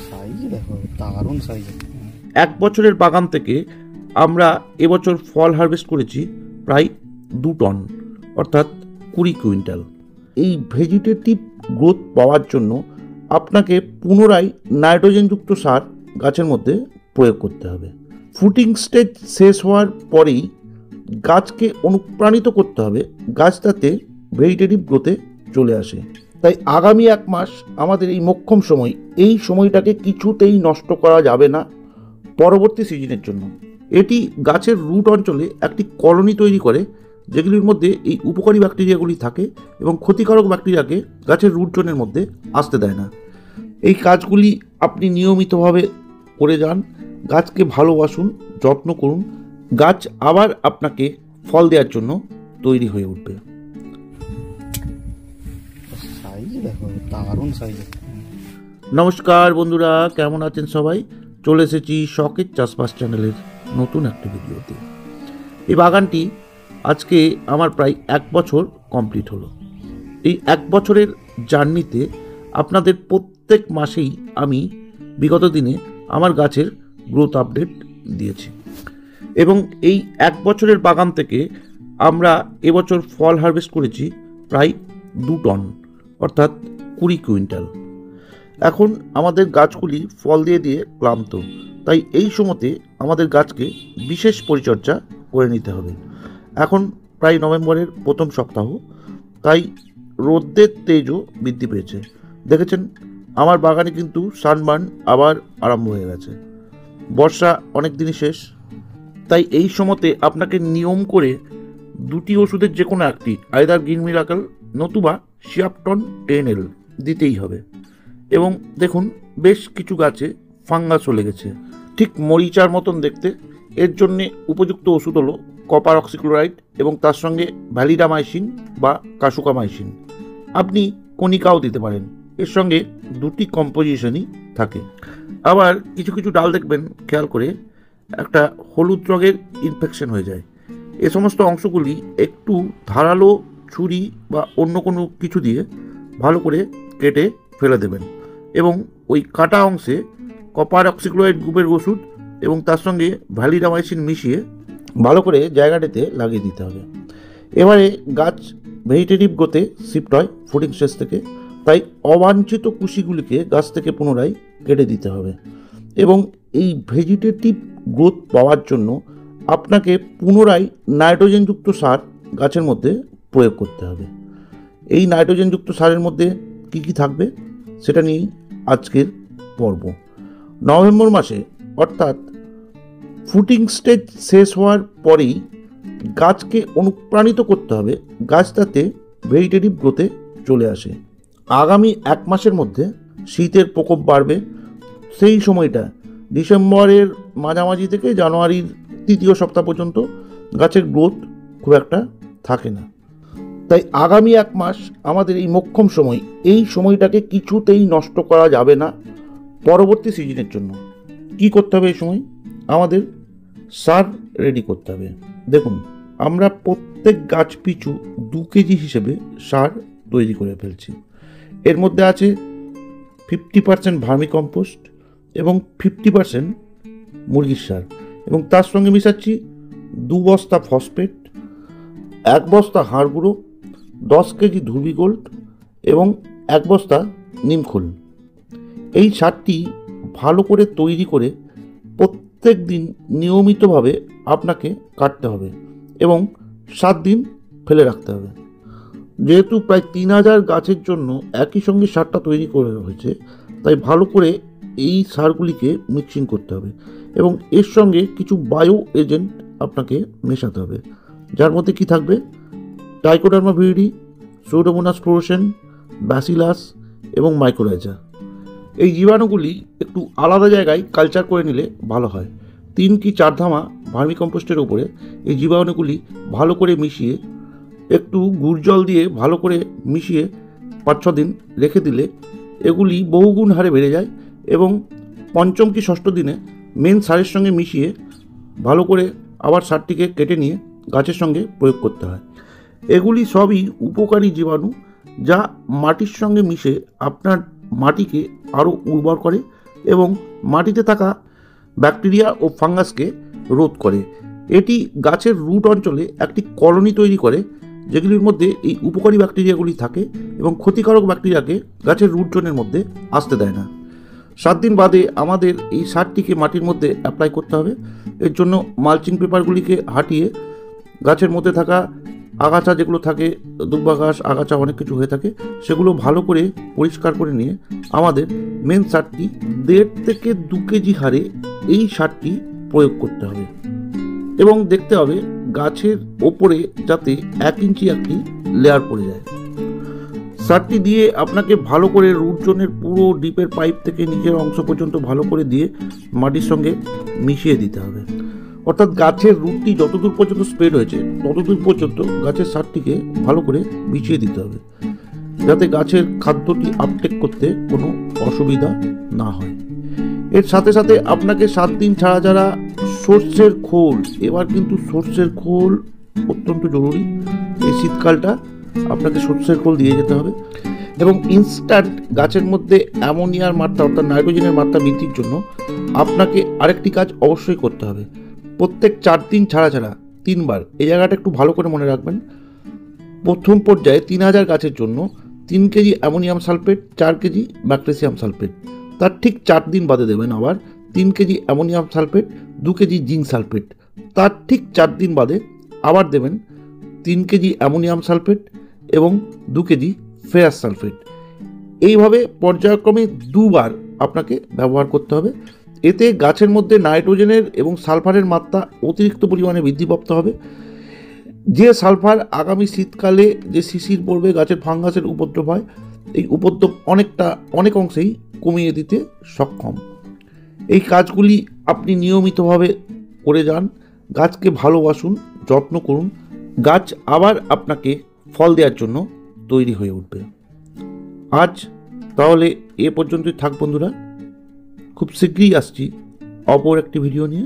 Size দেখো, দারুণ size. 1 বছরের বাগান থেকে আমরা এবছর ফল হারভেস্ট করেছি প্রায় 2 টন, অর্থাৎ 20 কুইন্টাল। এই ভেজিটেটিভ গ্রোথ পাওয়ার জন্য আপনাকে পুনরায় নাইট্রোজেনযুক্ত সার গাছের মধ্যে প্রয়োগ করতে হবে। ফুটিং স্টেজ শেষ হওয়ার পরেই গাছকে অনুপ্রাণিত করতে হবে, গাছ তাতে ভেজিটেটিভ গ্রোথে চলে আসে। তাই আগামী 1 মাস আমাদের এই মোক্ষম সময়, এই সময়টাকে কিছুতেই নষ্ট করা যাবে না পরবর্তী সিজনের জন্য। এটি গাছের রুট অঞ্চলে একটি কলোনি তৈরি করে, যেগুলির মধ্যে এই উপকারী ব্যাকটেরিয়াগুলি থাকে এবং ক্ষতিকারক ব্যাকটেরিয়াকে গাছের রুট জোনের মধ্যে আসতে দেয় না। এই কাজগুলি আপনি নিয়মিতভাবে করে যান, গাছকে ভালোবাসুন, যত্ন করুন, গাছ আবার আপনাকে ফল দেওয়ার জন্য তৈরি হয়ে উঠবে। সাইজ দেখো, দারুণ সাইজ। নমস্কার বন্ধুরা, কেমন আছেন সবাই? চলে এসেছি শখের চাষবাস চ্যানেলের নতুন একটা ভিডিওতে। এই বাগানটি আজকে আমার প্রায় 1 বছর কমপ্লিট হলো। এই 1 বছরের জার্নিতে আপনাদের প্রত্যেক মাসেই আমি বিগত দিনে আমার গাছের গ্রোথ আপডেট দিয়েছি এবং এই 1 বছরের বাগান থেকে আমরা এবছর ফল হারভেস্ট করেছি প্রায় 2 টন, অর্থাৎ 20 কুইন্টাল। এখন আমাদের গাছগুলি ফল দিয়ে দিয়ে ক্লান্ত, তাই এই সময়তে আমাদের গাছকে বিশেষ পরিচর্যা করে নিতে হবে। এখন প্রায় নভেম্বরের প্রথম সপ্তাহ, তাই রোদের তেজও বৃদ্ধি পেয়েছে। দেখেছেন আমার বাগানে কিন্তু সানবার্ন আবার আরম্ভ হয়ে গেছে। বর্ষা অনেক দিনই শেষ, তাই এই সময়তে আপনাকে নিয়ম করে 2টি ওষুধের যে কোনো একটি, আইদার গ্রিন মিরাকেল নতুবা সিয়াপটন 10L দিতেই হবে। এবং দেখুন বেশ কিছু গাছে ফাঙ্গাস চলে গেছে, ঠিক মরিচার মতন দেখতে। এর জন্যে উপযুক্ত ওষুধ হলো কপার অক্সিক্লোরাইড এবং তার সঙ্গে ভ্যালিডামাইসিন বা কাসুকামাইসিন। আপনি কণিকাও দিতে পারেন, এর সঙ্গে 2টি কম্পোজিশনই থাকে। আবার কিছু কিছু ডাল দেখবেন খেয়াল করে একটা হলুদ রঙের ইনফেকশন হয়ে যায়। এ সমস্ত অংশগুলি একটু ধারালো ছুরি বা অন্য কোনো কিছু দিয়ে ভালো করে কেটে ফেলে দেবেন এবং ওই কাটা অংশে কপার অক্সিক্লোরাইড গ্রুপের ওষুধ এবং তার সঙ্গে ভ্যালিডামাইসিন মিশিয়ে ভালো করে জায়গাটাতে লাগিয়ে দিতে হবে। এবারে গাছ ভেজিটেটিভ গ্রোথে শিফট হয় ফুটিং স্টেজ থেকে, তাই অবাঞ্ছিত কুশিগুলিকে গাছ থেকে পুনরায় কেটে দিতে হবে এবং এই ভেজিটেটিভ গ্রোথ পাওয়ার জন্য আপনাকে পুনরায় নাইট্রোজেনযুক্ত সার গাছের মধ্যে প্রয়োগ করতে হবে। এই নাইট্রোজেনযুক্ত সারের মধ্যে কী কী থাকবে সেটা নিয়েই আজকের পর্ব। নভেম্বর মাসে অর্থাৎ ফুটিং স্টেজ শেষ হওয়ার পরেই গাছকে অনুপ্রাণিত করতে হবে, গাছ তাতে ভেজিটেটিভ গ্রোথে চলে আসে। আগামী 1 মাসের মধ্যে শীতের প্রকোপ বাড়বে। সেই সময়টা ডিসেম্বরের মাঝামাঝি থেকে জানুয়ারির 3য় সপ্তাহ পর্যন্ত গাছের গ্রোথ খুব একটা থাকে না। তাই আগামী 1 মাস আমাদের এই মোক্ষম সময়, এই সময়টাকে কিছুতেই নষ্ট করা যাবে না পরবর্তী সিজনের জন্য। কি করতে হবে এই সময়? আমাদের সার রেডি করতে হবে। দেখুন আমরা প্রত্যেক গাছ পিছু 2 কেজি হিসেবে সার তৈরি করে ফেলছি। এর মধ্যে আছে 50% ভার্মি কম্পোস্ট এবং 50% মুরগির সার এবং তার সঙ্গে মিশাচ্ছি 2 বস্তা ফসফেট, 1 বস্তা হাড় গুঁড়ো, 10 কেজি ধুবি গোল্ড এবং 1 বস্তা নিমখোল। এই সারটি ভালো করে তৈরি করে প্রত্যেক দিন নিয়মিতভাবে আপনাকে কাটতে হবে এবং 7 দিন ফেলে রাখতে হবে। যেহেতু প্রায় 3000 গাছের জন্য একই সঙ্গে সারটা তৈরি করা হয়েছে, তাই ভালো করে এই সারগুলিকে মিক্সিং করতে হবে এবং এর সঙ্গে কিছু বায়ো এজেন্ট আপনাকে মেশাতে হবে, যার মধ্যে কি থাকবে? ট্রাইকোডার্মা ভিরিডি, সুডোমোনাস ফ্লোরোসেন, ব্যাসিলাস এবং মাইক্রোরাইজা। এই জীবাণুগুলি একটু আলাদা জায়গায় কালচার করে নিলে ভালো হয়। 3 কি 4 ধামা ভার্মি কম্পোস্টের উপরে এই জীবাণুগুলি ভালো করে মিশিয়ে একটু গুড় জল দিয়ে ভালো করে মিশিয়ে 5-6 দিন রেখে দিলে এগুলি বহুগুণ হারে বেড়ে যায় এবং 5ম কি 6ষ্ঠ দিনে মেন সারের সঙ্গে মিশিয়ে ভালো করে আবার সারটিকে কেটে নিয়ে গাছের সঙ্গে প্রয়োগ করতে হয়। এগুলি সবই উপকারী জীবাণু, যা মাটির সঙ্গে মিশে আপনার মাটিকে আরও উর্বর করে এবং মাটিতে থাকা ব্যাকটেরিয়া ও ফাঙ্গাসকে রোধ করে। এটি গাছের রুট অঞ্চলে একটি কলোনি তৈরি করে, যেগুলির মধ্যে এই উপকারী ব্যাকটেরিয়াগুলি থাকে এবং ক্ষতিকারক ব্যাকটেরিয়াকে গাছের রুট জোনের মধ্যে আসতে দেয় না। 7 দিন বাদে আমাদের এই সারটিকে মাটির মধ্যে অ্যাপ্লাই করতে হবে। এর জন্য মালচিং পেপারগুলিকে হাঁটিয়ে গাছের মধ্যে থাকা আগাছা যেগুলো থাকে, দুব্বা ঘাস, আগাছা অনেক কিছু হয়ে থাকে, সেগুলো ভালো করে পরিষ্কার করে নিয়ে আমাদের মেন সারটি 1.5 থেকে 2 কেজি হারে এই সারটি প্রয়োগ করতে হবে এবং দেখতে হবে গাছের ওপরে যাতে 1 ইঞ্চি একটি লেয়ার পড়ে যায়। সারটি দিয়ে আপনাকে ভালো করে রুট জোনের পুরো ডিপের পাইপ থেকে নিচের অংশ পর্যন্ত ভালো করে দিয়ে মাটির সঙ্গে মিশিয়ে দিতে হবে। অর্থাৎ গাছের রুটটি যতদূর পর্যন্ত স্প্রেড হয়েছে ততদূর পর্যন্ত গাছের সারটিকে ভালো করে মিশিয়ে দিতে হবে, যাতে গাছের খাদ্যটি আপটেক করতে কোনো অসুবিধা না হয়। এর সাথে সাথে আপনাকে 7 দিন ছাড়া ছাড়া সর্ষের খোল, এবার কিন্তু সর্ষের খোল অত্যন্ত জরুরি। এই শীতকালটা আপনাকে সর্ষের খোল দিয়ে যেতে হবে এবং ইনস্ট্যান্ট গাছের মধ্যে অ্যামোনিয়ার মাত্রা অর্থাৎ নাইট্রোজেনের মাত্রা বৃদ্ধির জন্য আপনাকে আরেকটি কাজ অবশ্যই করতে হবে। প্রত্যেক 4 দিন ছাড়া ছাড়া 3 বার, এই জায়গাটা একটু ভালো করে মনে রাখবেন। প্রথম পর্যায়ে 3000 গাছের জন্য 3 KG ammonium sulphate, 4 KG magnesium sulphate. তার ঠিক 4 দিন বাদে দেবেন আবার 3 KG ammonium sulphate, 2 KG zinc sulphate. তার ঠিক 4 দিন বাদে আবার দেবেন 3 কেজি অ্যামোনিয়াম সালফেট এবং 2 কেজি ফেরাস সালফেট। এইভাবে পর্যায়ক্রমে 2 বার আপনাকে ব্যবহার করতে হবে। এতে গাছের মধ্যে নাইট্রোজেনের এবং সালফারের মাত্রা অতিরিক্ত পরিমাণে বৃদ্ধিপ্রাপ্ত হবে, যে সালফার আগামী শীতকালে যে শিশির পড়বে, গাছের ফাঙ্গাসের উপদ্রব হয়, এই উপদ্রব অনেক অংশেই কমিয়ে দিতে সক্ষম। এই কাজগুলি আপনি নিয়মিতভাবে করে যান, গাছকে ভালোবাসুন, যত্ন করুন, গাছ আবার আপনাকে ফল দেওয়ার জন্য তৈরি হয়ে উঠবে। আজ তাহলে এ পর্যন্তই থাক বন্ধুরা, খুব শীঘ্রই আসছি অপর একটি ভিডিও নিয়ে।